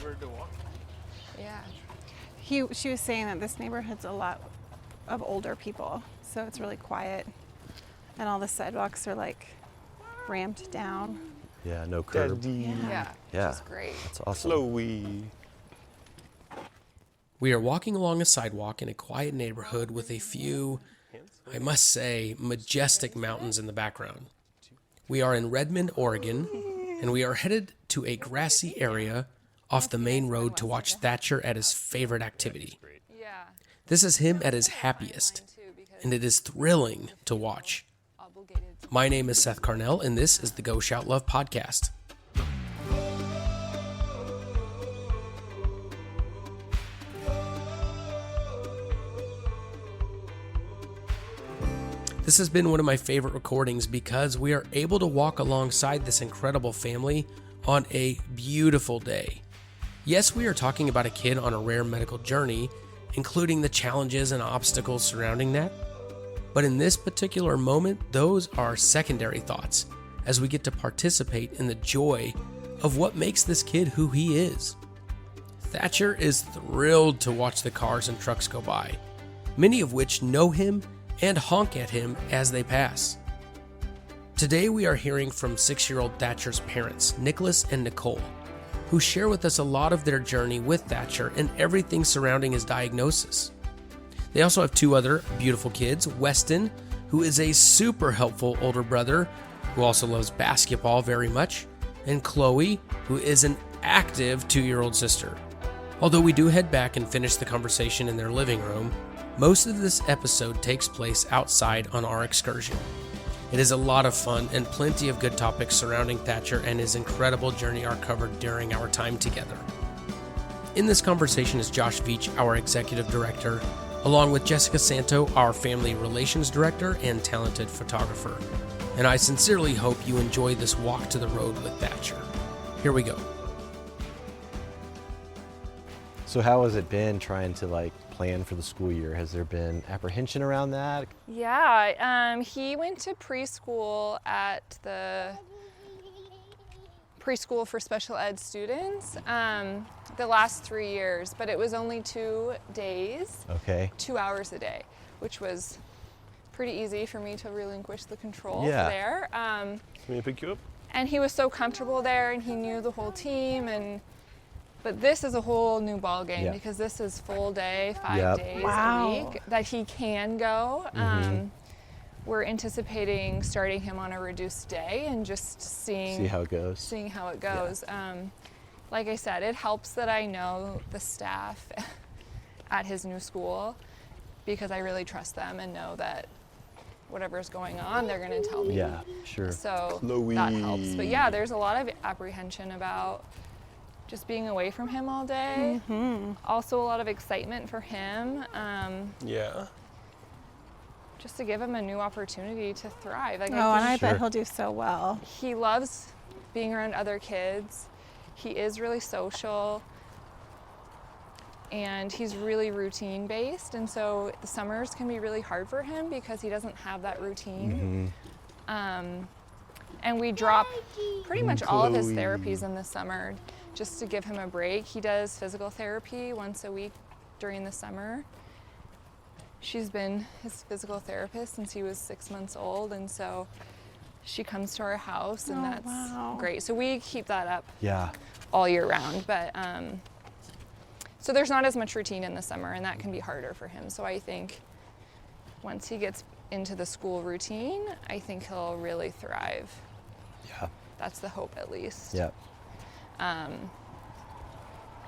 neighborhood to walk. Yeah. She was saying that this neighborhood's a lot of older people, so it's really quiet, and all the sidewalks are like rammed down. Yeah, no curb. Yeah. Yeah. Which is great. That's awesome. Chloe. We are walking along a sidewalk in a quiet neighborhood with a few, I must say, majestic mountains in the background. We are in Redmond, Oregon, and we are headed to a grassy area off the main road to watch Thatcher at his favorite activity. Yeah. This is him at his happiest, and it is thrilling to watch. My name is Seth Carnell, and this is the Go Shout Love podcast. This has been one of my favorite recordings because we are able to walk alongside this incredible family on a beautiful day. Yes, we are talking about a kid on a rare medical journey, including the challenges and obstacles surrounding that. But in this particular moment, those are secondary thoughts as we get to participate in the joy of what makes this kid who he is. Thatcher is thrilled to watch the cars and trucks go by, many of which know him and honk at him as they pass. Today we are hearing from 6-year-old Thatcher's parents, Nicholas and Nicole, who share with us a lot of their journey with Thatcher and everything surrounding his diagnosis. They also have 2 other beautiful kids, Weston, who is a super helpful older brother who also loves basketball very much, and Chloe, who is an active 2-year-old sister. Although we do head back and finish the conversation in their living room, most of this episode takes place outside on our excursion. It is a lot of fun, and plenty of good topics surrounding Thatcher and his incredible journey are covered during our time together. In this conversation is Josh Veach, our executive director, along with Jessica Santo, our family relations director and talented photographer. And I sincerely hope you enjoy this walk to the road with Thatcher. Here we go. So how has it been trying to plan for the school year? Has there been apprehension around that? Yeah, he went to preschool at the preschool for special ed students the last 3 years, but it was only 2 days, Okay. 2 hours a day, which was pretty easy for me to relinquish the control Yeah. there. Can we pick you up? And he was so comfortable there, and he knew the whole team, but this is a whole new ball game. Yeah. Because this is full day, 5 Yep. days Wow. a week that he can go. We're anticipating starting him on a reduced day and just See how it goes. seeing how it goes. Like I said, it helps that I know the staff at his new school because I really trust them and know that whatever's going on, they're going to tell me. Yeah, sure. So Chloe. that helps. But yeah, there's a lot of apprehension about just being away from him all day. Also a lot of excitement for him. Yeah. Just to give him a new opportunity to thrive. And I Sure. bet he'll do so well. He loves being around other kids. He is really social. And he's really routine based. And so the summers can be really hard for him because he doesn't have that routine. And we drop pretty much all of his Chloe. therapies in the summer just to give him a break. He does physical therapy once a week during the summer. She's been his physical therapist since he was 6 months old, and so she comes to our house, and that's wow. great. So we keep that up Yeah. all year round, but so there's not as much routine in the summer, and that can be harder for him. So I think once he gets into the school routine, I think he'll really thrive. Yeah. That's the hope, at least. Yeah.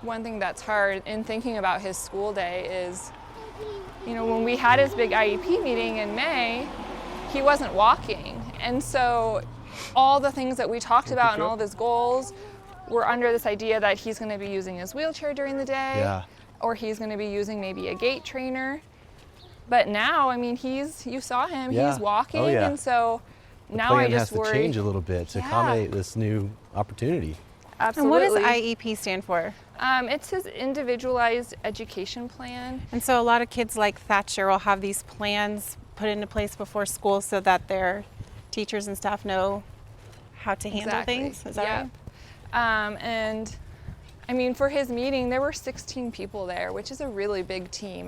One thing that's hard in thinking about his school day is, when we had his big IEP meeting in May, he wasn't walking. And so all the things that we talked about and all of his goals were under this idea that he's going to be using his wheelchair during the day, Yeah. or he's going to be using maybe a gait trainer. But now, you saw him, Yeah. he's walking, Oh, yeah. and so The now I plan just has worry. to change a little bit to Yeah. accommodate this new opportunity. Absolutely. And what does IEP stand for? It's his individualized education plan. And so a lot of kids like Thatcher will have these plans put into place before school so that their teachers and staff know how to handle things. Is that right? And I mean, for his meeting, there were 16 people there, which is a really big team.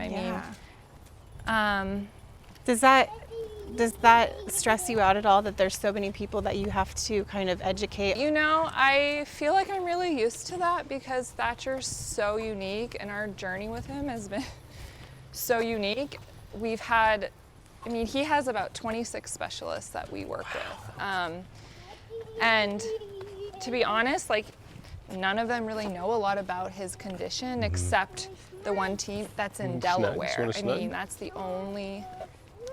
Does that stress you out at all, that there's so many people that you have to kind of educate? You know, I feel like I'm really used to that because Thatcher's so unique and our journey with him has been so unique. We've had, I mean, he has about 26 specialists that we work with. And to be honest, like, none of them really know a lot about his condition except the one team that's in Delaware. I mean, that's the only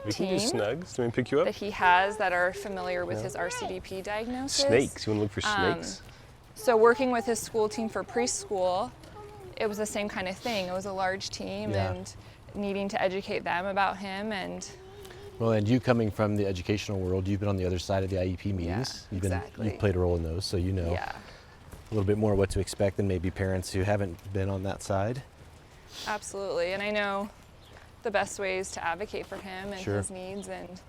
We can do snugs. Do you want me to pick you up? that he has that are familiar with his RCDP diagnosis. Snakes. You want to look for snakes? So working with his school team for preschool, it was the same kind of thing. It was a large team and needing to educate them about him. And Well, and you coming from the educational world, you've been on the other side of the IEP meetings. You've played a role in those, so you know a little bit more what to expect than maybe parents who haven't been on that side. Absolutely. And I know the best ways to advocate for him and his needs, and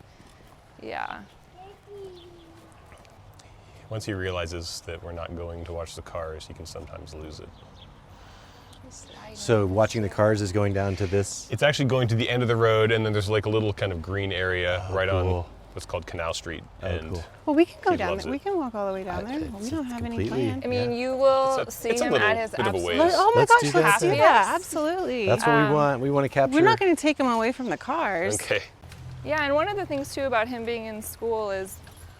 Once he realizes that we're not going to watch the cars, he can sometimes lose it. So watching the cars is going down to this? It's actually going to the end of the road, and then there's like a little kind of green area right on what's called Canal Street. Well, we can go he down loves there. it. We can walk all the way down there. We don't have any plans. I mean, you will It's see a him little at his bit of a ways. Oh my Let's gosh, do let's that do then. that. Absolutely. That's what we want. We want to capture. We're not going to take him away from the cars. Okay. Yeah, and one of the things too about him being in school is,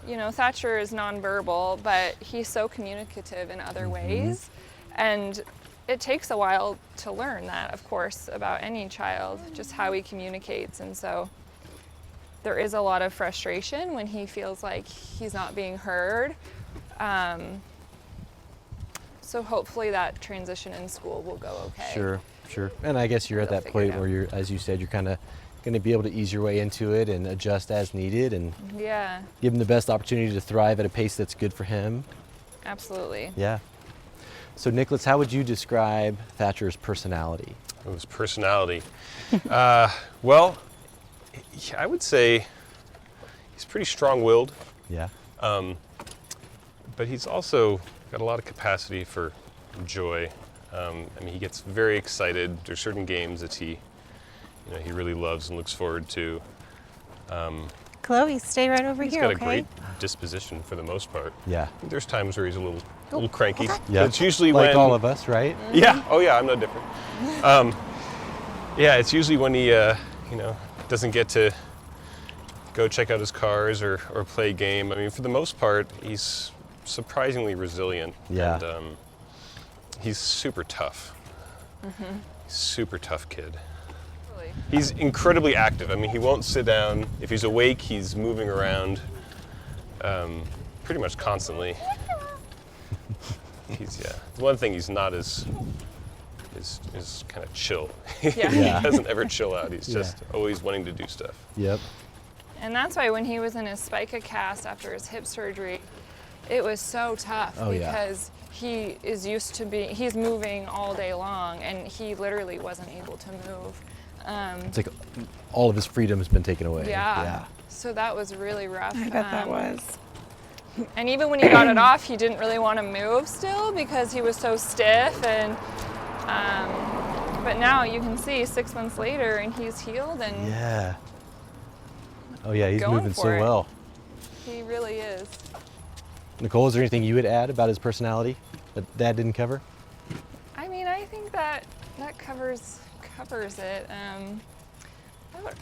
you know, Thatcher is nonverbal, but he's so communicative in other ways. And it takes a while to learn that, of course, about any child, just how he communicates. And so there is a lot of frustration when he feels like he's not being heard. So hopefully that transition in school will go okay. Sure. And I guess you're at They'll that figure it point where you're, as you said, you're kind of going to be able to ease your way into it and adjust as needed and give him the best opportunity to thrive at a pace that's good for him. Absolutely. Yeah. So Nicholas, how would you describe Thatcher's personality? Oh, his personality. Well, I would say he's pretty strong-willed. Yeah. But he's also got a lot of capacity for joy. I mean, he gets very excited. There's certain games that he really loves and looks forward to. Chloe, stay right over He's here, got a okay? great disposition for the most part. Yeah. There's times where he's a little cranky. Yeah. But it's usually like when all of us, right? Yeah. Oh yeah, I'm no different. Yeah, it's usually when he doesn't get to go check out his cars or play a game. I mean, for the most part, he's surprisingly resilient. Yeah. And he's super tough. Super tough kid. Really. He's incredibly active. I mean, he won't sit down. If he's awake, he's moving around pretty much constantly. One thing he's not is kind of chill. He doesn't ever chill out. He's just always wanting to do stuff. Yep. And that's why when he was in his spica cast after his hip surgery, it was so tough because he is used to he's moving all day long, and he literally wasn't able to move. It's like all of his freedom has been taken away. Yeah. So that was really rough. I bet that was. And even when he got it off, he didn't really want to move still because he was so stiff. And but now you can see 6 months later, and he's healed and oh yeah, he's going moving for so it. well. He really is. Nicole, is there anything you would add about his personality that Dad didn't cover? I mean, I think that covers it.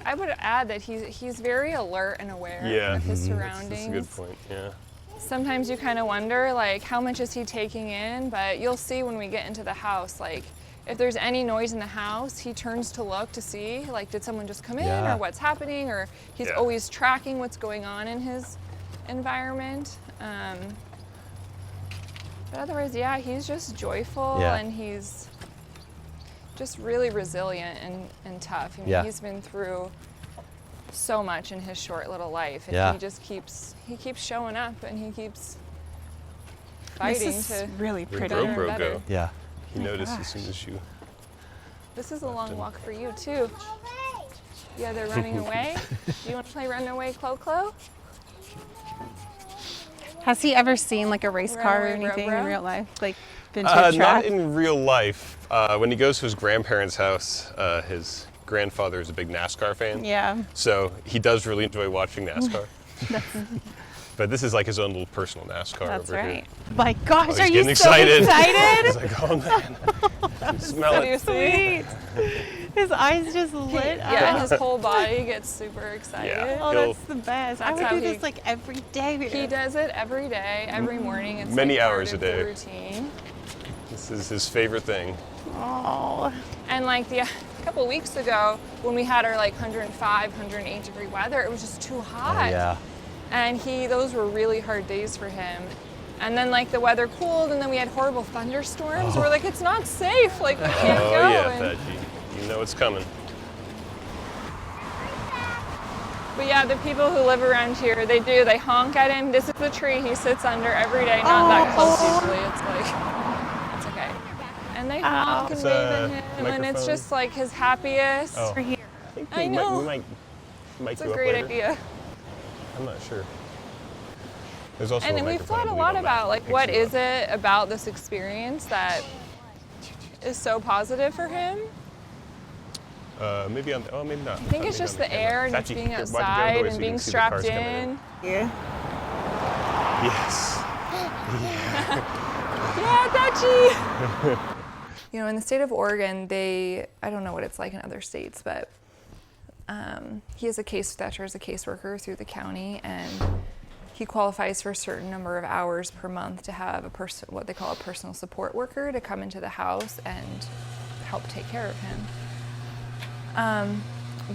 I would add that he's very alert and aware of his surroundings. That's a good point. Yeah. Sometimes you kind of wonder, like, how much is he taking in? But you'll see when we get into the house, like, if there's any noise in the house, he turns to look to see, like, did someone just come in or what's happening? Or he's always tracking what's going on in his environment. But otherwise, he's just joyful and he's just really resilient and tough. I mean, he's been through so much in his short little life, and he just keeps showing up, and he keeps fighting This is to really pretty. better. Yeah. He noticed as soon as you. This is a long walk for you too. Yeah, they're running away. Do you want to play run away, Clo? Has he ever seen like a race car or Runaway anything Bro-Bro? in real life? Like, been to a Not track? in real life. When he goes to his grandparents' house, his grandfather is a big NASCAR fan. Yeah. So he does really enjoy watching NASCAR. But this is like his own little personal NASCAR That's over right. here. My gosh, Oh, he's are you getting so excited. excited? He's like, oh man, smell it. Sweet. His eyes just lit up. Yeah, and his whole body gets super excited. Yeah. Oh, He'll- that's the best. I That's would how do he- this like every day. He does it every day, every morning. It's Many like part hours a of the day. routine. This is his favorite thing. Oh. And like a couple weeks ago, when we had our like 105, 108 degree weather, it was just too hot. Oh, yeah. And those were really hard days for him. And then like the weather cooled, and then we had horrible thunderstorms. We're like, it's not safe. Like we can't Oh go. yeah, And- Thatcher. You know it's coming. But yeah, the people who live around here, they honk at him. This is the tree he sits under every day. Not that close usually. It's like, it's okay. And they honk and It's wave a at him, and it's microphone. just like his happiest. Oh. Here. I know. We might mic It's you a up great later. idea. I'm not sure. There's also And a then we've microphone thought a we lot go about back like what picture is it about this experience that is so positive for him. Maybe on. Oh, maybe not. I think it's just the air and just being outside and being strapped in. Yeah. Yes. Yeah, Thatchy! You know, in the state of Oregon, I don't know what it's like in other states, but Thatcher is a caseworker through the county, and he qualifies for a certain number of hours per month to have what they call a personal support worker to come into the house and help take care of him.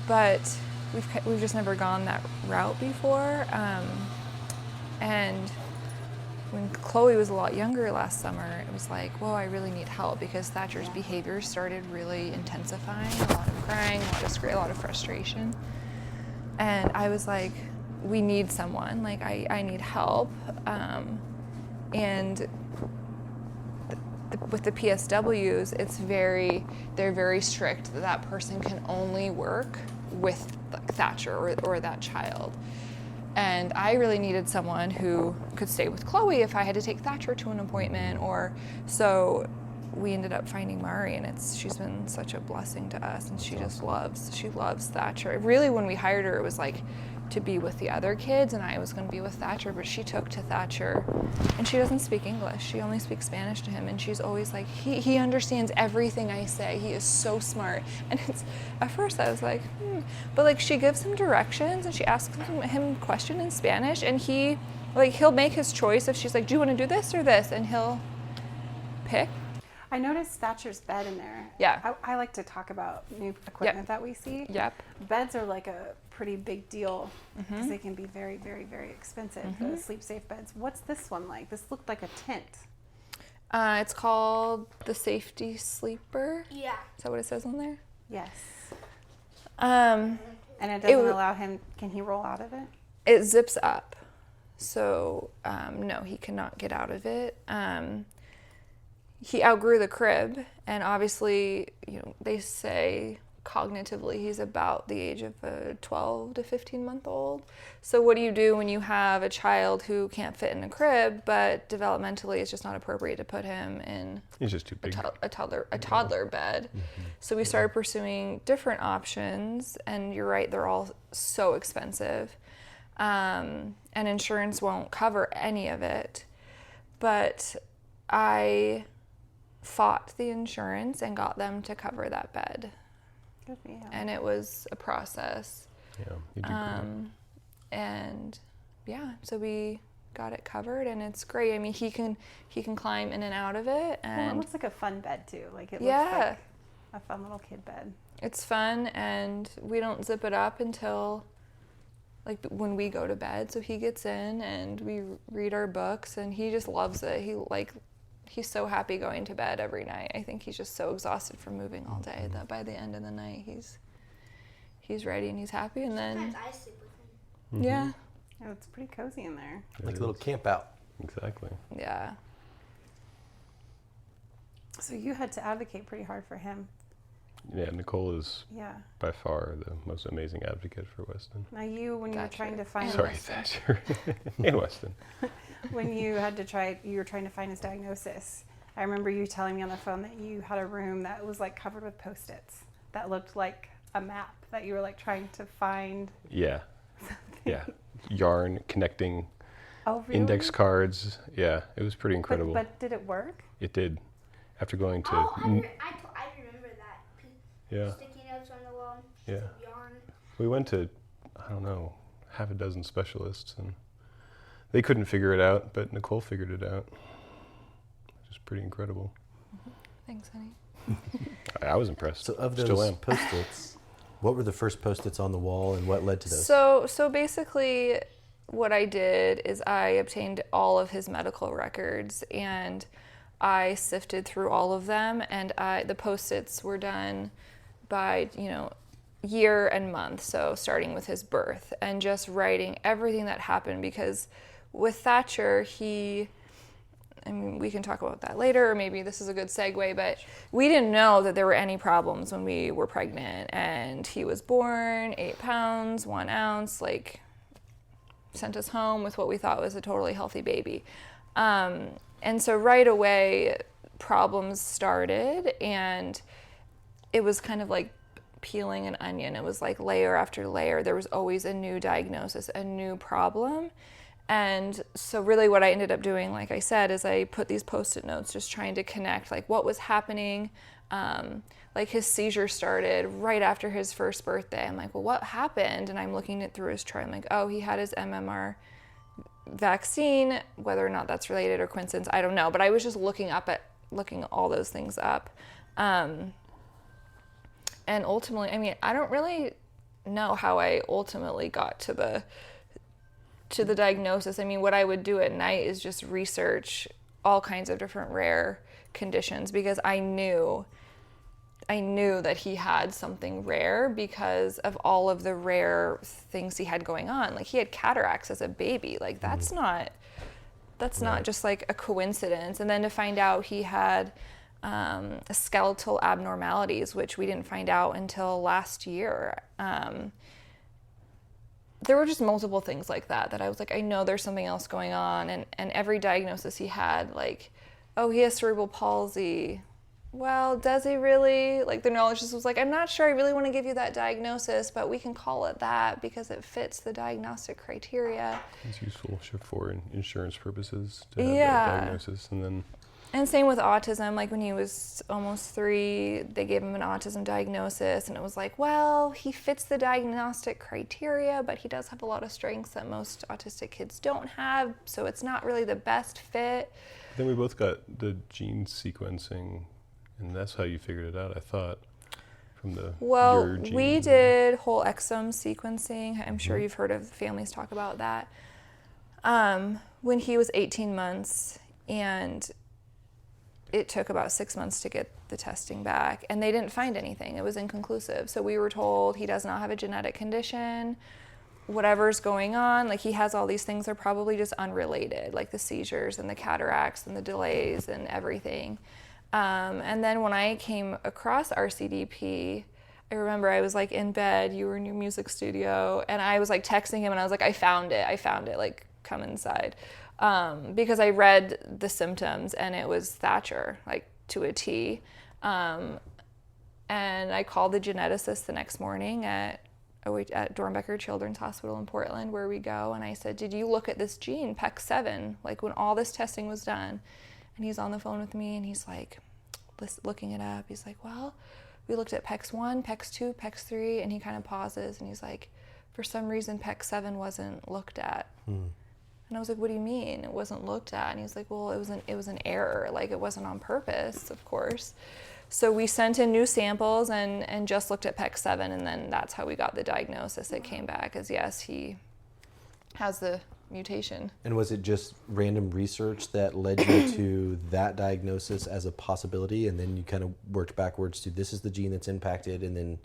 But we've just never gone that route before. And when Chloe was a lot younger last summer, it was like, whoa, I really need help because Thatcher's behaviors started really intensifying, a lot of crying, a lot of frustration. And I was like, we need someone, like I need help. And with the PSWs, they're very strict that person can only work with Thatcher or that child. And I really needed someone who could stay with Chloe if I had to take Thatcher to an appointment, so we ended up finding Mari, and she's been such a blessing to us, and she loves Thatcher. Really, when we hired her, it was like to be with the other kids, and I was going to be with Thatcher, but she took to Thatcher, and she doesn't speak English. She only speaks Spanish to him, and she's always like, he understands everything I say. He is so smart. And at first I was like, but like she gives him directions, and she asks him a question in Spanish, and he'll make his choice if she's like, do you want to do this or this? And he'll pick. I noticed Thatcher's bed in there. Yeah. I like to talk about new equipment that we see. Yep. Beds are like a pretty big deal because they can be very, very, very expensive. The sleep safe beds. What's this one like? This looked like a tent. It's called the Safety Sleeper. Yeah. Is that what it says on there? Yes. Um, And it doesn't allow him. Can he roll out of it? It zips up. So, no, he cannot get out of it. He outgrew the crib, and obviously, they say cognitively he's about the age of a 12 to 15-month-old. So what do you do when you have a child who can't fit in a crib, but developmentally it's just not appropriate to put him in He's just too big. a toddler bed? So we started pursuing different options, and you're right, they're all so expensive. And insurance won't cover any of it. But I fought the insurance and got them to cover that bed. Good for you. And it was a process. Yeah, you do great. And yeah, so we got it covered, and it's great. I mean, he can climb in and out of it, Well, it and looks like a fun bed too. Like it looks Yeah. like a fun little kid bed. it's fun, and we don't zip it up until like when we go to bed. So he gets in and we read our books, and he just loves it. He's so happy going to bed every night. I think he's just so exhausted from moving all day that by the end of the night he's ready and he's happy. And then Sometimes I sleep with him. yeah, Oh, it's pretty cozy in there. Like a little camp out. Exactly. yeah. So you had to advocate pretty hard for him. Yeah, Nicole is Yeah. by far the most amazing advocate for Weston. Now you, when you were Thatcher. trying to find Sorry, his, Thatcher. And Weston. when you had to try, you were trying to find his diagnosis. I remember you telling me on the phone that you had a room that was like covered with Post-its that looked like a map that you were like trying to find. Yeah. Yeah. Yarn connecting Oh, really? index cards. Yeah, it was pretty incredible. But did it work? It did. After going to... I remember that. Yeah. Sticky notes on the wall. Yeah. Yarn. We went to, I don't know, half a dozen specialists, and they couldn't figure it out, but Nicole figured it out. Which is pretty incredible. Thanks, honey. I was impressed. So of Still those am. Post-its, what were the first Post-its on the wall and what led to those? So basically what I did is I obtained all of his medical records and I sifted through all of them, and the Post-its were done by, year and month. So starting with his birth and just writing everything that happened, because with Thatcher, we can talk about that later, or maybe this is a good segue, but we didn't know that there were any problems when we were pregnant, and he was born 8 pounds, 1 ounce, sent us home with what we thought was a totally healthy baby. And so right away, problems started, and it was kind of like peeling an onion. It was like layer after layer. There was always a new diagnosis, a new problem. And so really what I ended up doing, like I said, is I put these Post-it notes just trying to connect like what was happening. Like his seizure started right after his first birthday. I'm like, well, what happened? And I'm looking it through his chart. I'm like, oh, he had his MMR vaccine. Whether or not that's related or coincidence, I don't know. But I was just looking all those things up. And ultimately, I don't really know how I ultimately got to the diagnosis. What I would do at night is just research all kinds of different rare conditions, because I knew that he had something rare because of all of the rare things he had going on. Like he had cataracts as a baby. Like that's not just like a coincidence. And then to find out he had skeletal abnormalities, which we didn't find out until last year. There were just multiple things like that I was like, I know there's something else going on. And every diagnosis he had, like, oh, he has cerebral palsy. Well, does he really? Like the neurologist was like, I'm not sure I really want to give you that diagnosis, but we can call it that because it fits the diagnostic criteria. It's useful for insurance purposes to have that diagnosis. And same with autism. Like when he was almost 3, they gave him an autism diagnosis, and it was like, well, he fits the diagnostic criteria, but he does have a lot of strengths that most autistic kids don't have, so it's not really the best fit. Then we both got the gene sequencing, and that's how you figured it out, I thought, from your genes. We did whole exome sequencing. I'm sure you've heard of families talk about that. When he was 18 months, and it took about 6 months to get the testing back, and they didn't find anything. It was inconclusive. So we were told he does not have a genetic condition. Whatever's going on, like he has all these things, are probably just unrelated, like the seizures and the cataracts and the delays and everything. And then when I came across RCDP, I remember I was like in bed, you were in your music studio, and I was like texting him, and I was like, I found it, like come inside. Because I read the symptoms, and it was Thatcher, like to a T. And I called the geneticist the next morning at Dornbecker Children's Hospital in Portland, where we go, and I said, did you look at this gene, PEX7, like when all this testing was done? And he's on the phone with me, and he's like, looking it up. He's like, well, we looked at PEX1, PEX2, PEX3, and he kind of pauses, and he's like, for some reason, PEX7 wasn't looked at. And I was like, what do you mean it wasn't looked at? And he's like, well, it was an error. Like it wasn't on purpose, of course. So we sent in new samples and just looked at PEX7, and then that's how we got the diagnosis. It came back as, yes, he has the mutation. And was it just random research that led you to that diagnosis as a possibility, and then you kind of worked backwards to this is the gene that's impacted, and then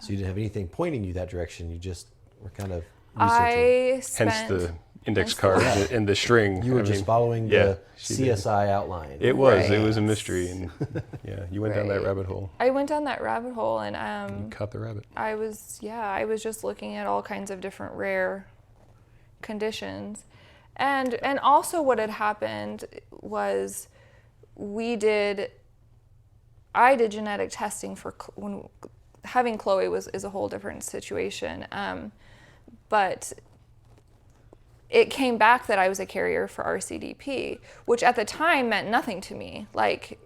so you didn't have anything pointing you that direction, you just were kind of researching. Hence the index card and the string. You were just following the CSI outline. It was a mystery, and you went down that rabbit hole. I went down that rabbit hole, and you caught the rabbit. I was just looking at all kinds of different rare conditions, and also what had happened was I did genetic testing for when having Chloe is a whole different situation. But it came back that I was a carrier for RCDP, which at the time meant nothing to me. Like,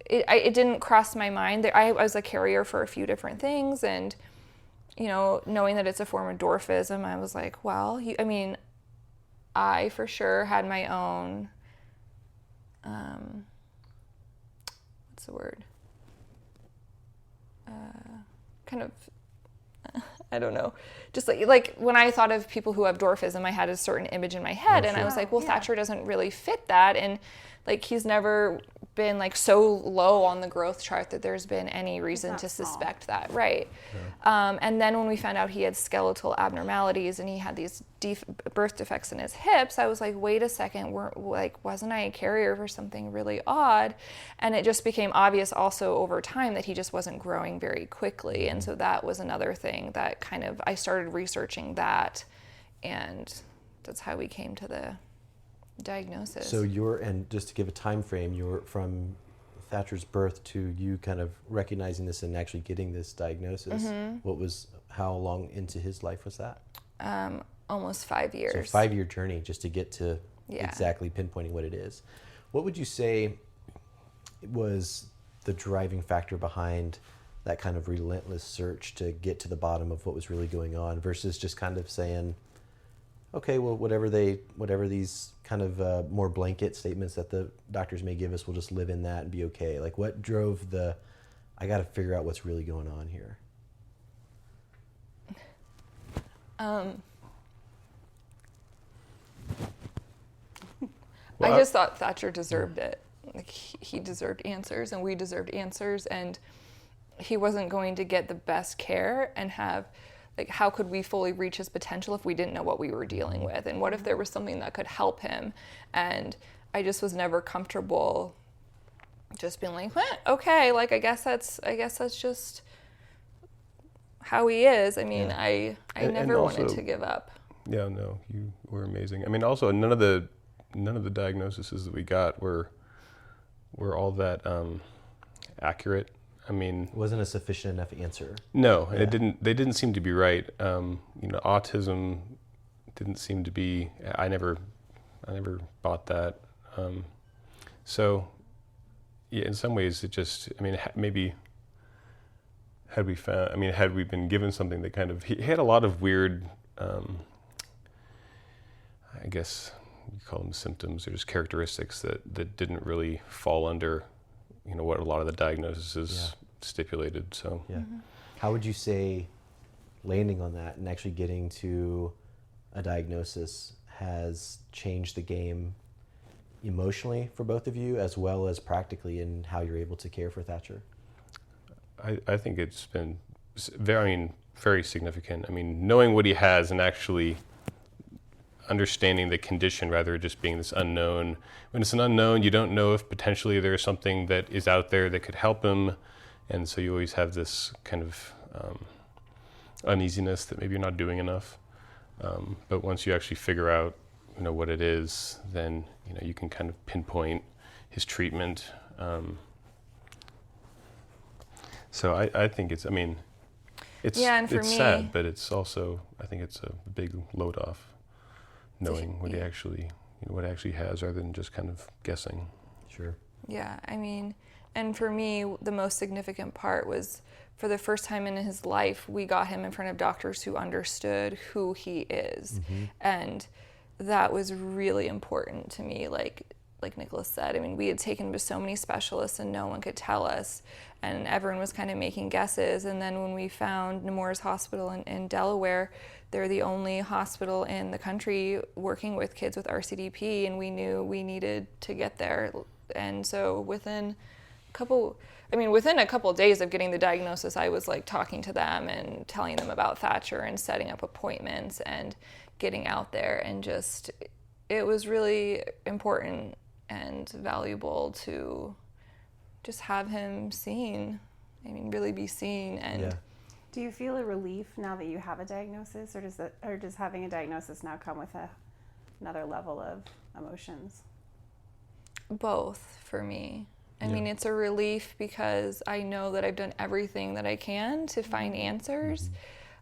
it didn't cross my mind that I was a carrier for a few different things, and knowing that it's a form of dwarfism, I was like, well, I for sure had my own, what's the word? Kind of, I don't know. Just like when I thought of people who have dwarfism, I had a certain image in my head, and I was like, well, Thatcher doesn't really fit that, and like he's never been like so low on the growth chart that there's been any reason to suspect that, right? Yeah. And then when we found out he had skeletal abnormalities and he had these birth defects in his hips, I was like, wait a second, wasn't I a carrier for something really odd? And it just became obvious also over time that he just wasn't growing very quickly, and so that was another thing that kind of I started researching that, and that's how we came to the diagnosis. So and just to give a time frame, you're from Thatcher's birth to you kind of recognizing this and actually getting this diagnosis. How long into his life was that? Almost 5 years. So a 5-year journey just to get to exactly pinpointing what it is. What would you say was the driving factor behind that kind of relentless search to get to the bottom of what was really going on versus just kind of saying, okay, well, whatever these kind of more blanket statements that the doctors may give us, we'll just live in that and be okay. Like, what drove I got to figure out what's really going on here? I just thought Thatcher deserved it. Like, he deserved answers, and we deserved answers, and he wasn't going to get the best care and have, like, how could we fully reach his potential if we didn't know what we were dealing with? And what if there was something that could help him? And I just was never comfortable just being like, okay, like, I guess that's just how he is. I mean, I never wanted to give up. Yeah, no, you were amazing. I mean, also none of the diagnoses that we got were all that accurate. I mean, it wasn't a sufficient enough answer. No, yeah. They didn't seem to be right. Autism didn't seem to be. I never bought that. So, yeah, in some ways, it just. I mean, maybe had we been given something that kind of. He had a lot of weird. I guess you call them symptoms or just characteristics that didn't really fall under. What a lot of the diagnoses stipulated. So, How would you say landing on that and actually getting to a diagnosis has changed the game emotionally for both of you, as well as practically in how you're able to care for Thatcher? I think it's been very significant. I mean, knowing what he has and actually understanding the condition rather than just being this unknown. When it's an unknown, you don't know if potentially there's something that is out there that could help him, and so you always have this kind of uneasiness that maybe you're not doing enough. But once you actually figure out, what it is, then you can kind of pinpoint his treatment. So I think it's. I mean, it's sad, but it's also. I think it's a big load off. Knowing what he actually, what he actually has, rather than just kind of guessing. Sure. Yeah, I mean, and for me, the most significant part was, for the first time in his life, we got him in front of doctors who understood who he is, and that was really important to me. Like Nicholas said, I mean, we had taken him to so many specialists, and no one could tell us, and everyone was kind of making guesses. And then when we found Nemours Hospital in Delaware, they're the only hospital in the country working with kids with RCDP, and we knew we needed to get there. And so within a couple of days of getting the diagnosis, I was like talking to them and telling them about Thatcher and setting up appointments and getting out there, and just, it was really important and valuable to just have him seen. I mean, really be seen. And yeah. Do you feel a relief now that you have a diagnosis, or does having a diagnosis now come with another level of emotions? Both for me. I mean, it's a relief because I know that I've done everything that I can to find answers.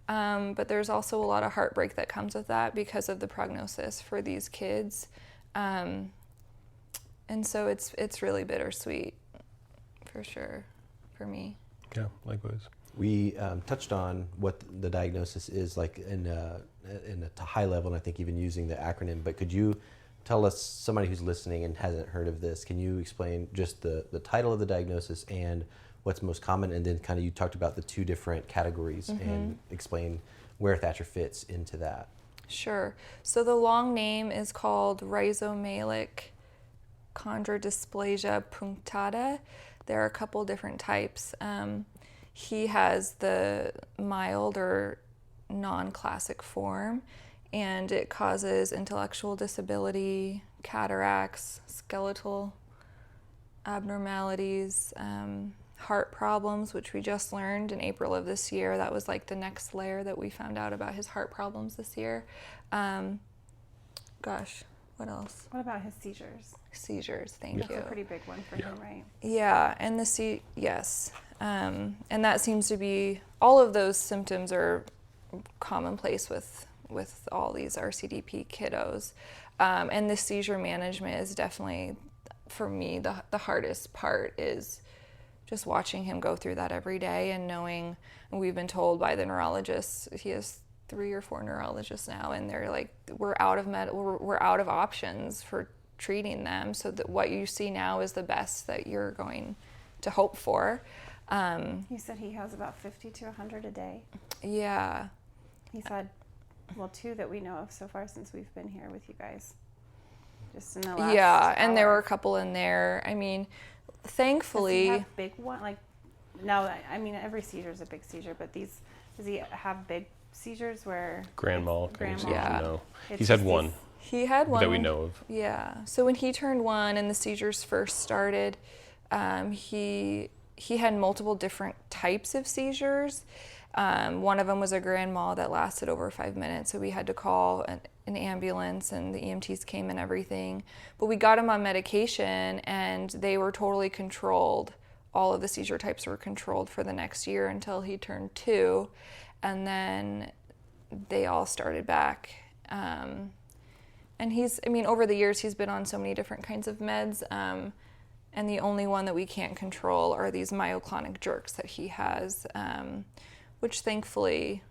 But there's also a lot of heartbreak that comes with that because of the prognosis for these kids. And so it's really bittersweet, for sure, for me. Yeah, likewise. We touched on what the diagnosis is like in a high level, and I think even using the acronym, but could you tell us, somebody who's listening and hasn't heard of this, can you explain just the title of the diagnosis and what's most common, and then kind of you talked about the two different categories and explain where Thatcher fits into that. Sure. So the long name is called Rhizomelic Chondrodysplasia Punctata. There are a couple different types. He has the mild or non-classic form, and it causes intellectual disability, cataracts, skeletal abnormalities, heart problems, which we just learned in April of this year. That was like the next layer that we found out about his heart problems this year. Gosh, what else? What about his seizures? Seizures, thank you. That's a pretty big one for him, right? Yeah, and yes. And that seems to be, all of those symptoms are commonplace with all these RCDP kiddos. And the seizure management is definitely, for me, the hardest part is just watching him go through that every day and knowing, and we've been told by the neurologists, he has 3 or 4 neurologists now, and they're like, we're out of options for treating them, so that what you see now is the best that you're going to hope for. You said he has about 50 to 100 a day. Yeah. He's had, 2 that we know of so far since we've been here with you guys. Just in the last Yeah, and there hour. were a couple in there. I mean, thankfully. Does he have big one? Like, no, I mean, every seizure is a big seizure, but does he have big seizures where? Grand mal. Yeah. No. It's He's had just one He had one that we know of. Yeah. So when he turned 1 and the seizures first started, he had multiple different types of seizures. One of them was a grand mal that lasted over 5 minutes, so we had to call an ambulance, and the EMTs came and everything. But we got him on medication, and they were totally controlled. All of the seizure types were controlled for the next year until he turned 2, and then they all started back. And over the years, he's been on so many different kinds of meds, and the only one that we can't control are these myoclonic jerks that he has, which thankfully...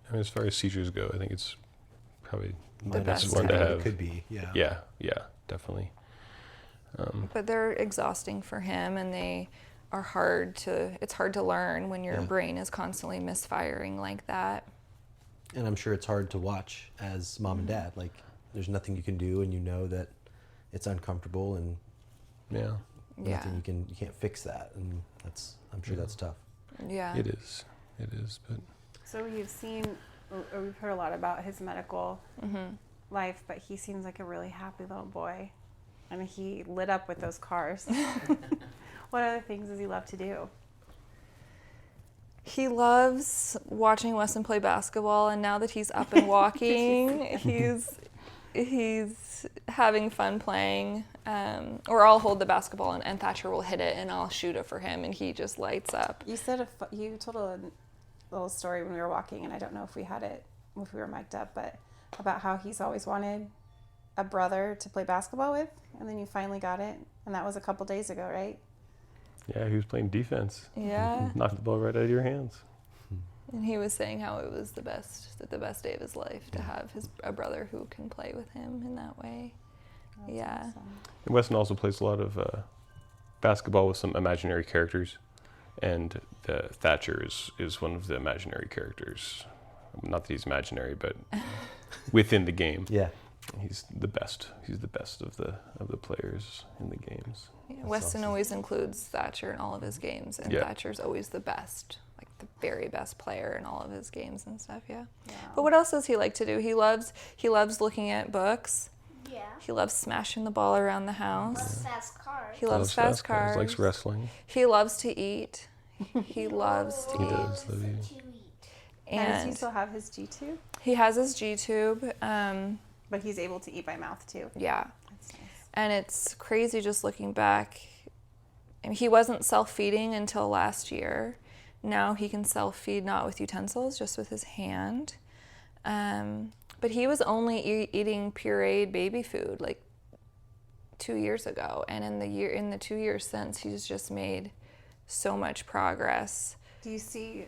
I mean, as far as seizures go, I think it's probably The best best one to type. have. It could be, yeah. Yeah, definitely. But they're exhausting for him, and they are it's hard to learn when your brain is constantly misfiring like that. And I'm sure it's hard to watch as mom and dad. Like, there's nothing you can do, and you know that it's uncomfortable, and nothing you can't fix that, and I'm sure that's tough. Yeah. It is, but... So you've seen, or we've heard a lot about his medical life, but he seems like a really happy little boy. I mean, he lit up with those cars. What other things does he love to do? He loves watching Weston play basketball, and now that he's up and walking, he's having fun playing. Or I'll hold the basketball, and Thatcher will hit it, and I'll shoot it for him, and he just lights up. You said you told a little story when we were walking, and I don't know if we were mic'd up, but about how he's always wanted a brother to play basketball with, and then you finally got it, and that was a couple days ago, right? Yeah, he was playing defense. Yeah. Knocked the ball right out of your hands. And he was saying how it was the best day of his life to have a brother who can play with him in that way. That's Yeah. awesome. And Weston also plays a lot of basketball with some imaginary characters, and the Thatcher is one of the imaginary characters. Not that he's imaginary, but within the game. Yeah. He's the best. He's the best of the players in the games. Yeah, Weston always includes Thatcher in all of his games, and Thatcher's always the best, like the very best player in all of his games and stuff. Yeah. But what else does he like to do? He loves looking at books. Yeah. He loves smashing the ball around the house. Loves fast cars. He loves fast cars. Likes wrestling. He loves to eat. He loves to He eat. does. To eat. And does he And still have his G-tube? he has his G-tube. But he's able to eat by mouth too. Yeah. That's nice. And it's crazy just looking back. I mean, he wasn't self-feeding until last year. Now he can self-feed, not with utensils, just with his hand. But he was only eating pureed baby food like 2 years ago. And in the 2 years since, he's just made so much progress. Do you see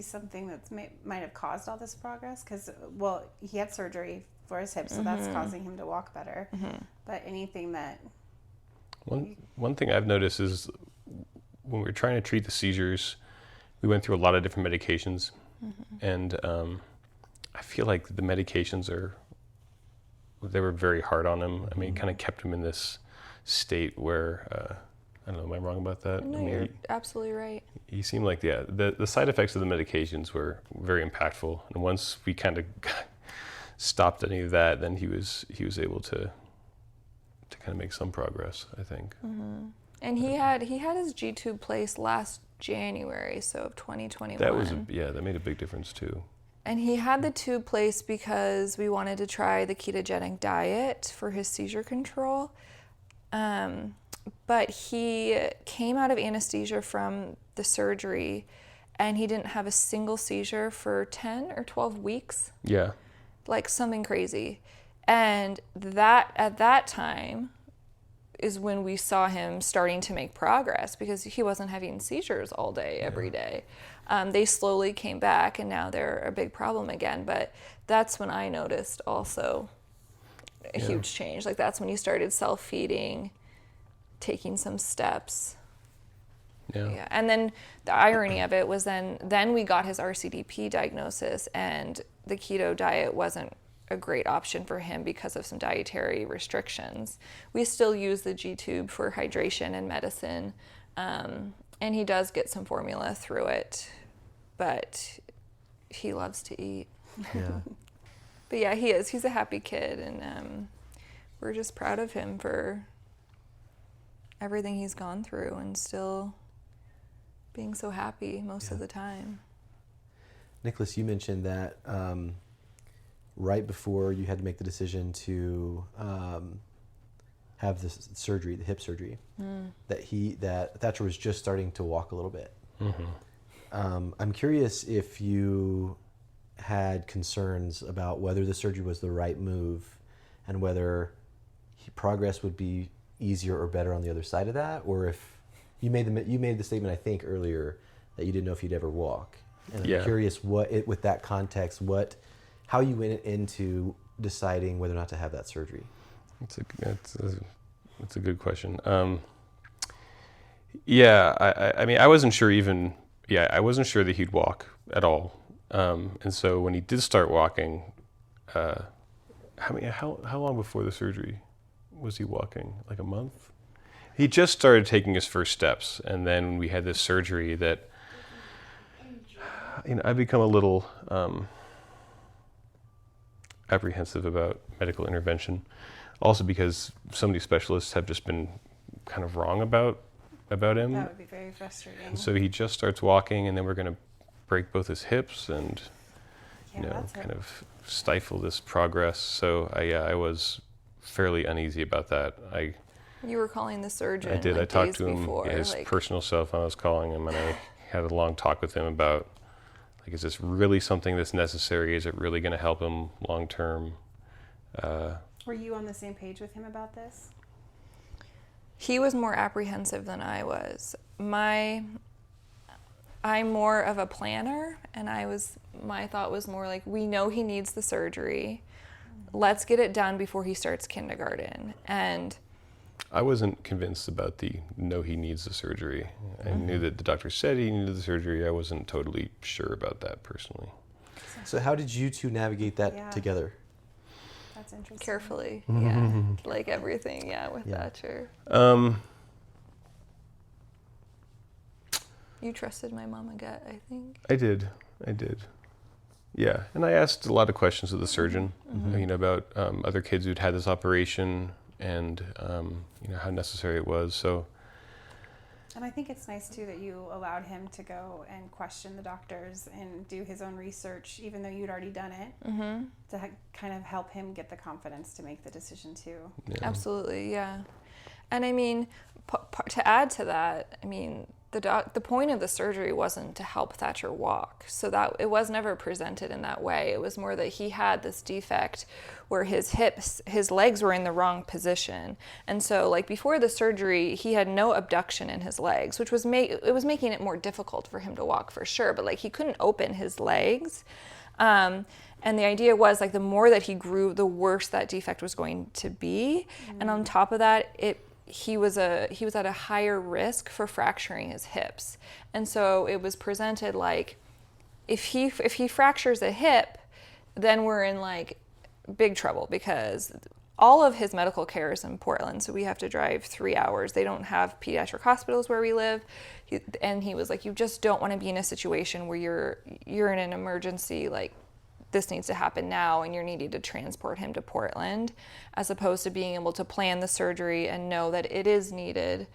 something that might have caused all this progress? Because, well, he had surgery for his hip, so that's causing him to walk better. But anything that... One thing I've noticed is when we were trying to treat the seizures, we went through a lot of different medications. And I feel like the medications they were very hard on him. I mean, it kind of kept him in this state where... I don't know, am I wrong about that? No, you're absolutely right. He seemed like, the side effects of the medications were very impactful. And once we kind of stopped any of that, then he was able to kind of make some progress, I think. And he had his G-tube placed last January, so of 2021. That made a big difference too. And he had the tube placed because we wanted to try the ketogenic diet for his seizure control. But he came out of anesthesia from the surgery, and he didn't have a single seizure for 10 or 12 weeks. Yeah. Like something crazy. And that at that time is when we saw him starting to make progress, because he wasn't having seizures all day, every day. They slowly came back, and now they're a big problem again. But that's when I noticed also a huge change. Like that's when he started self-feeding, taking some steps. Yeah. And then the irony of it was then we got his RCDP diagnosis, and the keto diet wasn't a great option for him because of some dietary restrictions. We still use the G-tube for hydration and medicine, and he does get some formula through it, but he loves to eat. Yeah. But yeah, he's a happy kid, and we're just proud of him for everything he's gone through and still being so happy most of the time. Nicholas, you mentioned that right before you had to make the decision to have this surgery, the hip surgery, that Thatcher was just starting to walk a little bit. I'm curious if you had concerns about whether the surgery was the right move and whether progress would be easier or better on the other side of that, or if you made the statement, I think earlier, that you didn't know if you'd ever walk. And I'm curious with that context, how you went into deciding whether or not to have that surgery. It's a good question. I mean, I wasn't sure that he'd walk at all. And so when he did start walking, how long before the surgery was he walking? Like a month? He just started taking his first steps, and then we had this surgery that, I become a little apprehensive about medical intervention, also because so many specialists have just been kind of wrong about him. That would be very frustrating. And so he just starts walking, and then we're going to break both his hips and kind of stifle this progress. So I was fairly uneasy about that. You were calling the surgeon. I did. Like I talked to him. Before, his personal cell phone. I was calling him, and I had a long talk with him about, is this really something that's necessary? Is it really going to help him long term? Were you on the same page with him about this? He was more apprehensive than I was. I'm more of a planner, and my thought was more like, we know he needs the surgery. Let's get it done before he starts kindergarten. And I wasn't convinced about he needs the surgery. I knew that the doctor said he needed the surgery. I wasn't totally sure about that personally. So how did you two navigate that together? That's interesting. Carefully, like everything, with Thatcher. You trusted my mom a gut, I think. I did. Yeah, and I asked a lot of questions of the surgeon, about other kids who'd had this operation and how necessary it was. So And I think it's nice too that you allowed him to go and question the doctors and do his own research, even though you'd already done it, to kind of help him get the confidence to make the decision too. Yeah. Absolutely, yeah. And I mean, to add to that, I mean, the point of the surgery wasn't to help Thatcher walk. So that it was never presented in that way. It was more that he had this defect where his legs were in the wrong position. And so like before the surgery, he had no abduction in his legs, which was making it more difficult for him to walk for sure. But like he couldn't open his legs. And the idea was like the more that he grew, the worse that defect was going to be. And on top of that, he was at a higher risk for fracturing his hips. And so it was presented like if he fractures a hip, then we're in like big trouble because all of his medical care is in Portland. So we have to drive 3 hours. They don't have pediatric hospitals where we live. And he was like, you just don't want to be in a situation where you're in an emergency, like this needs to happen now and you're needing to transport him to Portland, as opposed to being able to plan the surgery and know that it is needed.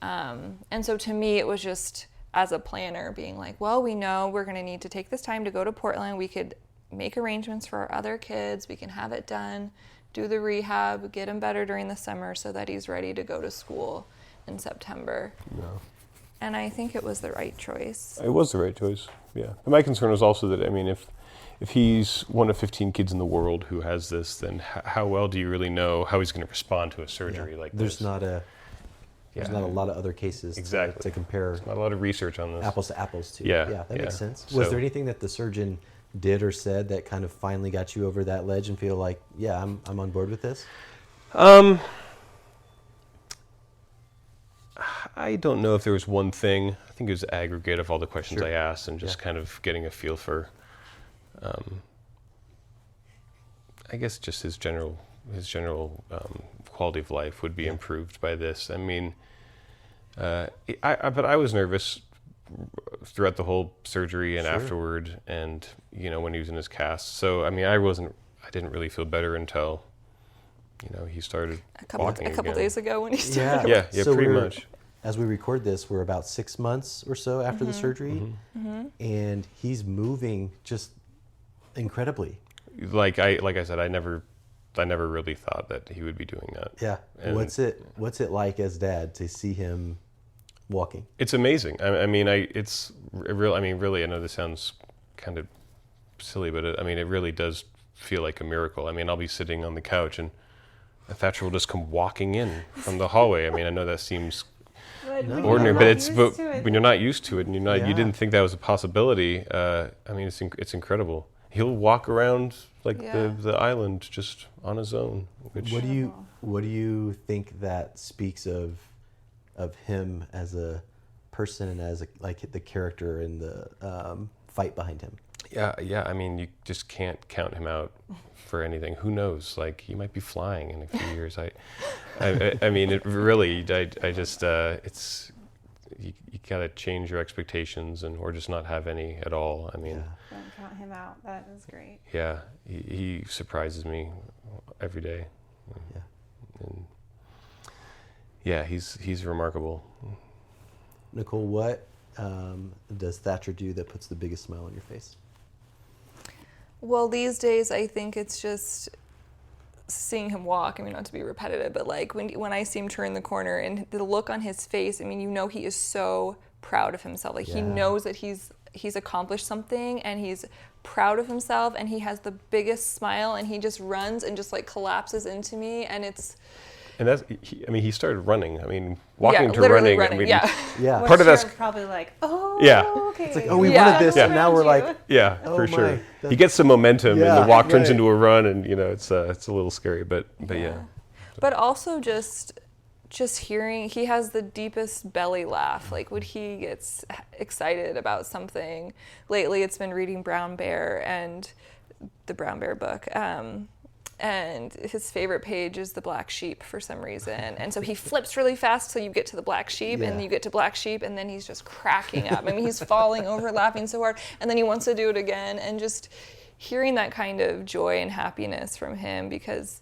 And so to me, it was just as a planner being like, well, we know we're going to need to take this time to go to Portland. We could make arrangements for our other kids. We can have it done, do the rehab, get him better during the summer so that he's ready to go to school in September. Yeah. And I think it was the right choice. It was the right choice, yeah. But my concern was also that, I mean, if he's one of 15 kids in the world who has this, then how well do you really know how he's going to respond to a surgery like There's this? There's not a lot of other cases to compare. There's not a lot of research on this. Apples to apples to. Yeah, that makes sense. So, was there anything that the surgeon did or said that kind of finally got you over that ledge and feel like, yeah, I'm on board with this? I don't know if there was one thing. I think it was the aggregate of all the questions Sure. I asked and just kind of getting a feel for, I guess just his general quality of life would be improved by this. I mean, but I was nervous throughout the whole surgery and afterward, and when he was in his cast. So I mean, I didn't really feel better until he started walking a couple again. days ago when he started. Yeah, So pretty much. As we record this, we're about 6 months or so after the surgery, and he's moving just incredibly. Like I said, I never really thought that he would be doing that. Yeah. And What's it like as dad to see him walking? It's amazing. I mean, it's real. I mean, really, I know this sounds kind of silly, but it really does feel like a miracle. I mean, I'll be sitting on the couch and Thatcher will just come walking in from the hallway. I mean, I know that seems ordinary, but when you're not used to it and you didn't think that was a possibility. I mean, it's incredible. He'll walk around like the island just on his own. What do you think that speaks of him as a person and as the character and the fight behind him? Yeah. I mean, you just can't count him out for anything. Who knows? Like, he might be flying in a few years. I mean, it really. I just it's you gotta change your expectations or just not have any at all. I mean, Don't count him out. That is great. yeah, he surprises me every day. Yeah. And yeah, he's remarkable. Nicole, what does Thatcher do that puts the biggest smile on your face? Well, these days, I think it's just seeing him walk. I mean, not to be repetitive, but like when I see him turn the corner and the look on his face, I mean, he is so proud of himself. Like he knows that he's accomplished something and he's proud of himself and he has the biggest smile and he just runs and just like collapses into me and it's... And he started running. I mean, walking to literally running. I mean, Yeah. Part of that's probably like, oh, Yeah. okay. It's like, oh, we wanted this, and now we're like, yeah, oh for sure. my. He gets some momentum, and the walk turns right. into a run, and it's a little scary, but yeah. But also just hearing, he has the deepest belly laugh. Like when he gets excited about something. Lately, it's been reading Brown Bear and the Brown Bear book. And his favorite page is the black sheep for some reason. And so he flips really fast till you get to the black sheep, and you get to black sheep, and then he's just cracking up. I mean, he's falling over, laughing so hard, and then he wants to do it again. And just hearing that kind of joy and happiness from him, because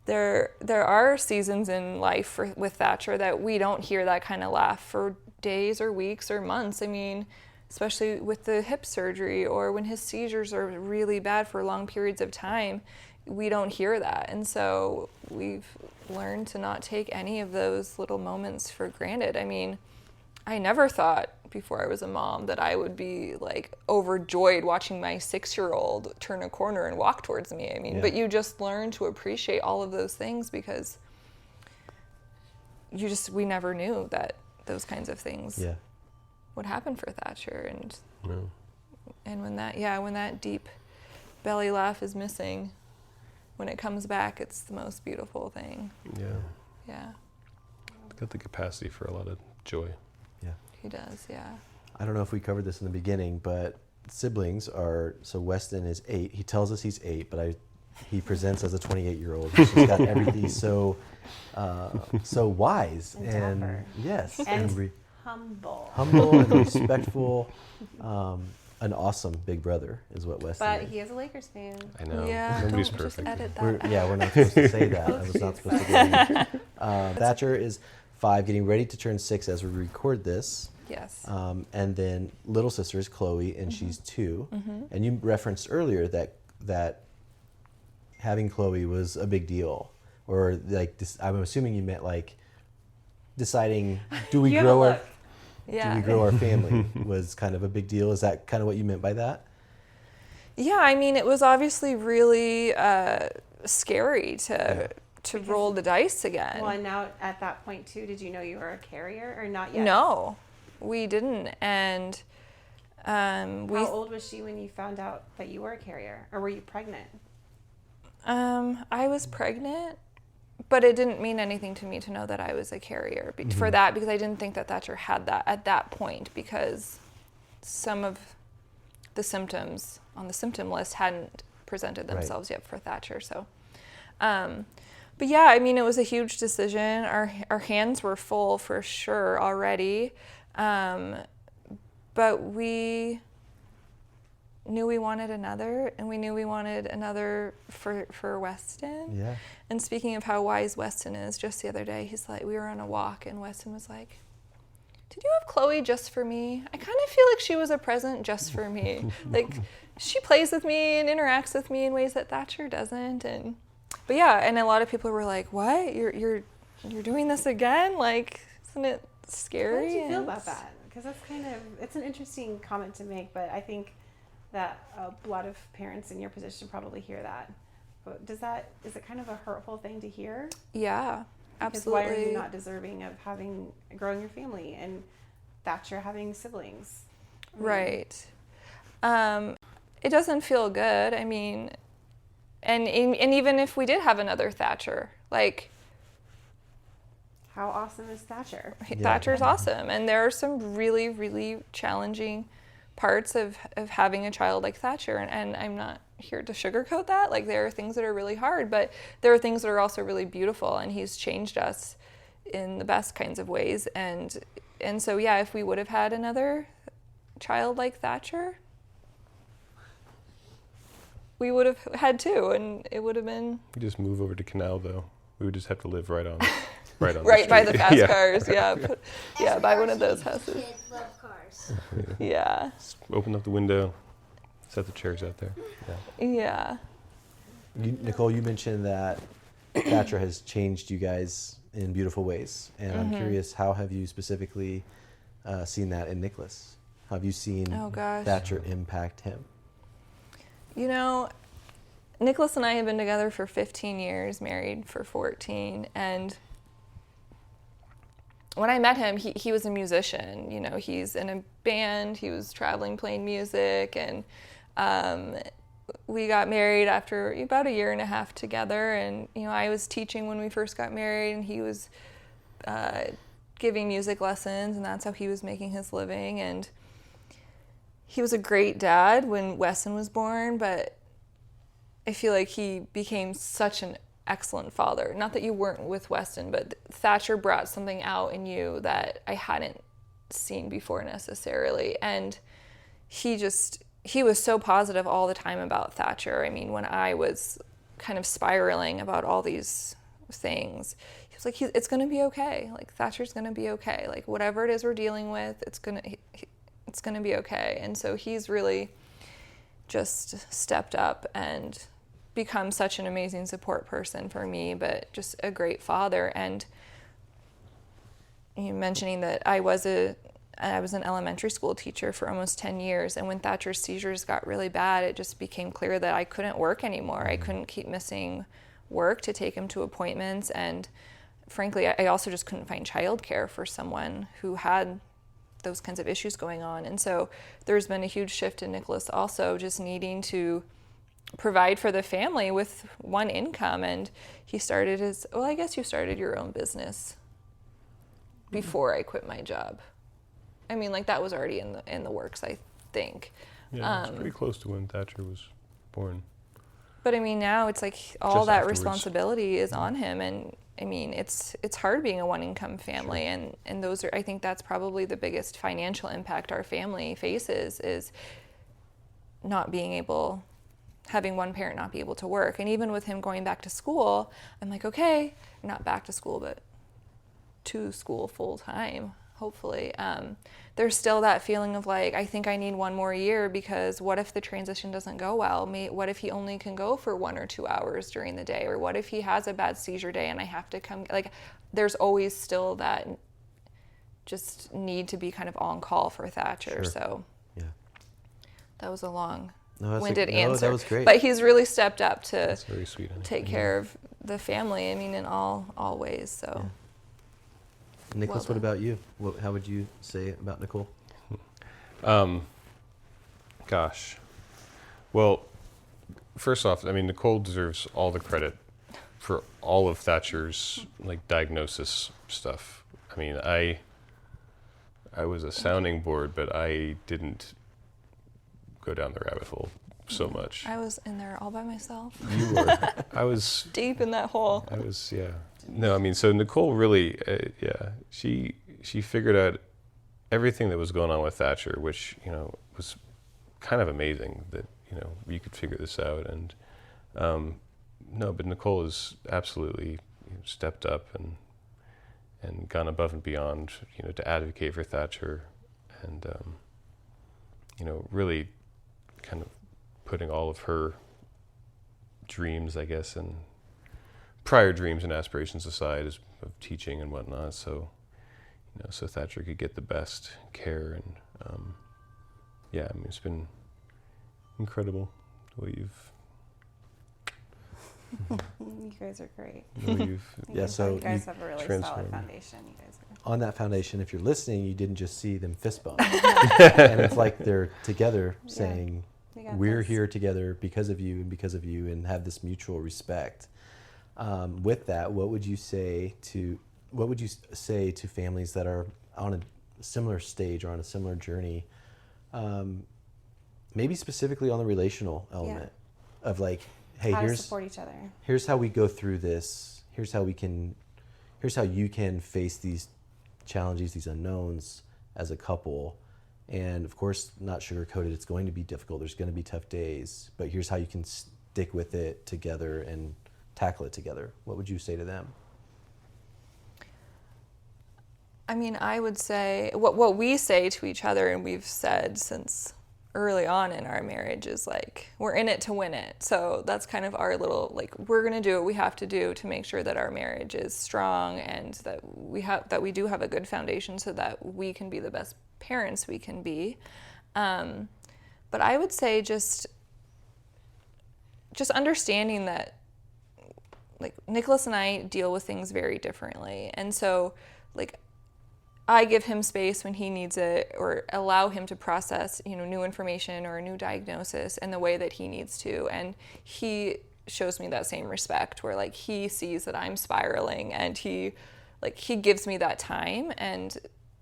there are seasons in life with Thatcher that we don't hear that kind of laugh for days or weeks or months. I mean, especially with the hip surgery or when his seizures are really bad for long periods of time, we don't hear that. And so we've learned to not take any of those little moments for granted. I mean, I never thought before I was a mom that I would be like overjoyed watching my 6-year-old turn a corner and walk towards me. I mean, but you just learn to appreciate all of those things because we never knew that those kinds of things would happen for Thatcher. And when that deep belly laugh is missing, when it comes back, it's the most beautiful thing. Yeah. He's got the capacity for a lot of joy. Yeah. He does, yeah. I don't know if we covered this in the beginning, but siblings are, so Weston is 8. He tells us he's 8, but he presents as a 28-year-old. He's got everything so wise and dapper. Yes, and humble and respectful. An awesome big brother is what Weston is. But he is a Lakers fan. I know. Yeah, Nobody's don't perfect. just edit that We're not supposed to say that. I was not supposed to get Thatcher is 5, getting ready to turn 6 as we record this. Yes. And then little sister is Chloe, and she's 2. And you referenced earlier that having Chloe was a big deal, or like this, I'm assuming you meant like deciding do we grow our family was kind of a big deal. Is that kind of what you meant by that? Yeah, I mean, it was obviously really scary to roll the dice again. Well, and now at that point too, did you know you were a carrier or not yet? No, we didn't. And how old was she when you found out that you were a carrier, or were you pregnant? I was pregnant, but it didn't mean anything to me to know that I was a carrier for that, because I didn't think that Thatcher had that at that point, because some of the symptoms on the symptom list hadn't presented themselves yet for Thatcher. So, but yeah, I mean, it was a huge decision. Our hands were full for sure already, but we knew we wanted another, and we knew we wanted another for Weston. Yeah. And speaking of how wise Weston is, just the other day, he's like, we were on a walk, and Weston was like, did you have Chloe just for me? I kind of feel like she was a present just for me. Like, she plays with me and interacts with me in ways that Thatcher doesn't. But yeah, and a lot of people were like, what? You're doing this again? Like, isn't it scary? How did you feel about that? Because that's it's an interesting comment to make, but I think that a lot of parents in your position probably hear that. But is it kind of a hurtful thing to hear? Yeah, because absolutely. why are you not deserving of growing your family, and Thatcher having siblings? Right. It doesn't feel good. I mean, and even if we did have another Thatcher, like, how awesome is Thatcher? Thatcher's awesome, and there are some really, really challenging parts of having a child like Thatcher, and I'm not here to sugarcoat that. Like, there are things that are really hard, but there are things that are also really beautiful, and he's changed us in the best kinds of ways. And so yeah, if we would have had another child like Thatcher, we would have had 2, and it would have been. We just move over to Canal, though. We would just have to live right on right by the fast cars. Yeah, by one of those Especially houses. kids love cars. Yeah. Just open up the window, set the chairs out there. Yeah. Nicole, you mentioned that Thatcher has changed you guys in beautiful ways, and I'm curious, how have you specifically seen that in Nicholas? How have you seen Thatcher impact him? You know, Nicholas and I have been together for 15 years, married for 14, and when I met him, he was a musician. You know, he's in a band, he was traveling playing music, and we got married after about a year and a half together. And, you know, I was teaching when we first got married, and he was giving music lessons, and that's how he was making his living. And he was a great dad when Weston was born, but I feel like he became such an excellent father. Not that you weren't with Weston, but Thatcher brought something out in you that I hadn't seen before necessarily. And he was so positive all the time about Thatcher. I mean, when I was kind of spiraling about all these things, was like, it's going to be okay. Like, Thatcher's going to be okay. Like, whatever it is we're dealing with, it's going to be okay. And so he's really just stepped up and become such an amazing support person for me, but just a great father. And you mentioning that I was an elementary school teacher for almost 10 years. And when Thatcher's seizures got really bad, it just became clear that I couldn't work anymore. I couldn't keep missing work to take him to appointments. And frankly, I also just couldn't find childcare for someone who had those kinds of issues going on. And so there's been a huge shift in Nicholas also just needing to provide for the family with one income. And he started I guess you started your own business before I quit my job. I mean, like, that was already in the works, I think. Yeah, it's pretty close to when Thatcher was born. But I mean, now it's like all Just that afterwards. responsibility is on him. And I mean, it's hard being a one-income family. Sure. And those are, I think that's probably the biggest financial impact our family faces, is not being able, having one parent not be able to work. And even with him going back to school, I'm like, okay, not back to school, but to school full time, hopefully. There's still that feeling of like, I think I need one more year, because what if the transition doesn't go well? What if he only can go for 1 or 2 hours during the day? Or what if he has a bad seizure day and I have to come? Like, there's always still that just need to be kind of on call for Thatcher. Sure. So Yeah. that was a long No, winded answer. that was great. But he's really stepped up to That's very sweet. honey. take care of the family, I mean, in all ways. So. Yeah. Nicholas, Well what about you? How would you say about Nicole? Gosh. Well, first off, I mean, Nicole deserves all the credit for all of Thatcher's like diagnosis stuff. I mean, I was a sounding board, but I didn't go down the rabbit hole so much. I was in there all by myself, You were. I was. deep in that hole. I was. Yeah. No, I mean, so Nicole really, she figured out everything that was going on with Thatcher, which, was kind of amazing that, you could figure this out. And no, but Nicole has absolutely stepped up and gone above and beyond, to advocate for Thatcher, and really kind of putting all of her dreams, I guess, and prior dreams and aspirations aside, of teaching and whatnot, so so Thatcher could get the best care. And I mean, it's been incredible the way you've You guys are great. you You guys have a really solid transformed. foundation. You guys are. On that foundation, if you're listening, you didn't just see them fist bump. And it's like they're together saying, We got we're this. here together because of you, and have this mutual respect. With that, what would you say to families that are on a similar stage or on a similar journey, maybe specifically on the relational element of like, hey, How to here's support each other. here's how we go through this. Here's how you can face these challenges, these unknowns as a couple. And of course, not sugarcoated, it's going to be difficult. There's going to be tough days, but here's how you can stick with it together and tackle it together. What would you say to them? I mean, I would say what we say to each other, and we've said since early on in our marriage, is like, we're in it to win it. So that's kind of our little, like, we're going to do what we have to do to make sure that our marriage is strong, and that we do have a good foundation so that we can be the best parents we can be. But I would say just understanding that, like, Nicholas and I deal with things very differently. And so, like, I give him space when he needs it, or allow him to process, new information or a new diagnosis in the way that he needs to. And he shows me that same respect, where like he sees that I'm spiraling, and he gives me that time and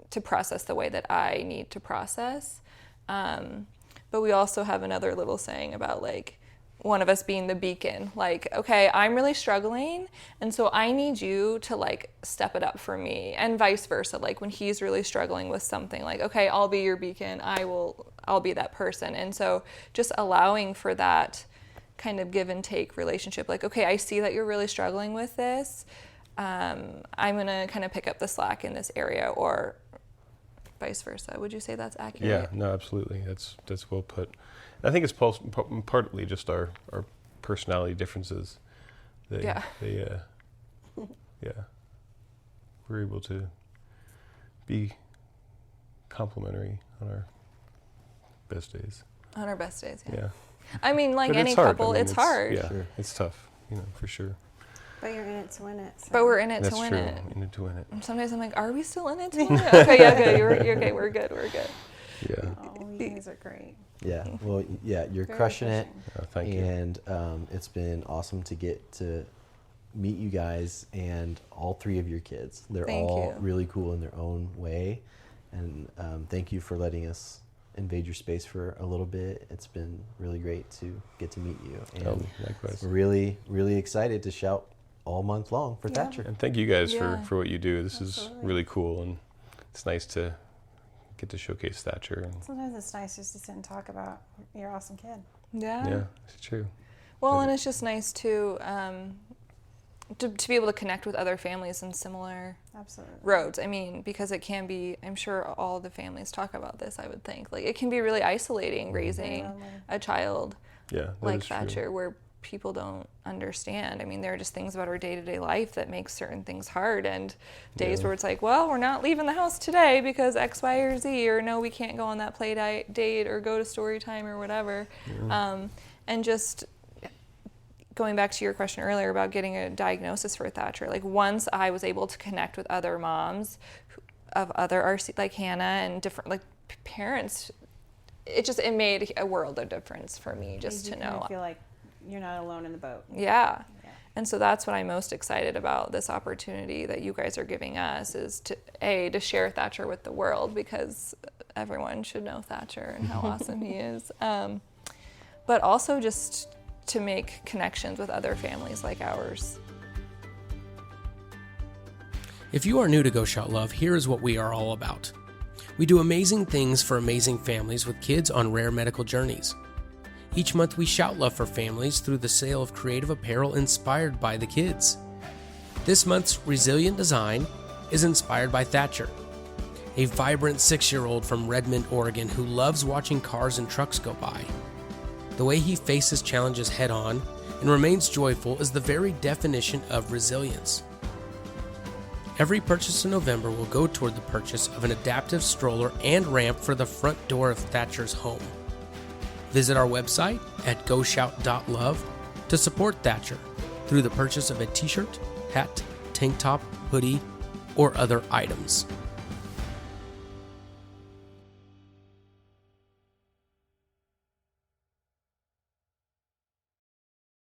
to process the way that I need to process. But we also have another little saying about like one of us being the beacon, like, okay, I'm really struggling, and so I need you to like step it up for me, and vice versa. Like when he's really struggling with something, like, okay, I'll be your beacon, I'll be that person. And so just allowing for that kind of give and take relationship, like, okay, I see that you're really struggling with this. I'm going to kind of pick up the slack in this area, or vice versa. Would you say that's accurate? Yeah, no, absolutely. That's well put. I think it's partly just our personality differences. Yeah, we're able to be complementary on our best days. On our best days, yeah. Yeah. I mean, like But any it's hard. couple, I mean, it's hard. Yeah, Sure. it's tough, for sure. But you're in it to win it. So. But we're in it That's to win true. it. In it to win it. And sometimes I'm like, are we still in it to win it? Okay, yeah, good. You're okay. We're good. Yeah. Oh, you guys are great. Yeah. Well, yeah, you're Very crushing it. refreshing. Thank you. And it's been awesome to get to meet you guys and all three of your kids. They're Thank all you. really cool in their own way. And thank you for letting us invade your space for a little bit. It's been really great to get to meet you. And Likewise. we're really, really excited to shout all month long for Thatcher. And thank you guys Yeah. for what you do. This Absolutely. is really cool, and it's nice to get to showcase Thatcher. And Sometimes it's nice just to sit and talk about your awesome kid. Yeah. yeah, it's true. Well, But and it's just nice to be able to connect with other families in similar Absolutely. roads. I mean, because it can be, I'm sure all the families talk about this, I would think. Like, it can be really isolating raising lonely. a child Yeah, that like is true. Thatcher, where people don't understand. I mean, there are just things about our day-to-day life that make certain things hard, and days Yeah. where it's like, well, we're not leaving the house today because X, Y, or Z, or no, we can't go on that play date or go to story time or whatever. And just going back to your question earlier about getting a diagnosis for Thatcher, like once I was able to connect with other moms of other RC, like Hannah, and different like parents, it made a world of difference for me just You to kind of know. feel like you're not alone in the boat. Yeah. Yeah. And so that's what I'm most excited about, this opportunity that you guys are giving us, is to share Thatcher with the world, because everyone should know Thatcher and how awesome he is. But also just to make connections with other families like ours. If you are new to Go Shout Love, here is what we are all about. We do amazing things for amazing families with kids on rare medical journeys. Each month we shout love for families through the sale of creative apparel inspired by the kids. This month's Resilient Design is inspired by Thatcher, a vibrant 6-year-old from Redmond, Oregon who loves watching cars and trucks go by. The way he faces challenges head on and remains joyful is the very definition of resilience. Every purchase in November will go toward the purchase of an adaptive stroller and ramp for the front door of Thatcher's home. Visit our website at goshoutlove to support Thatcher through the purchase of a t-shirt, hat, tank top, hoodie, or other items.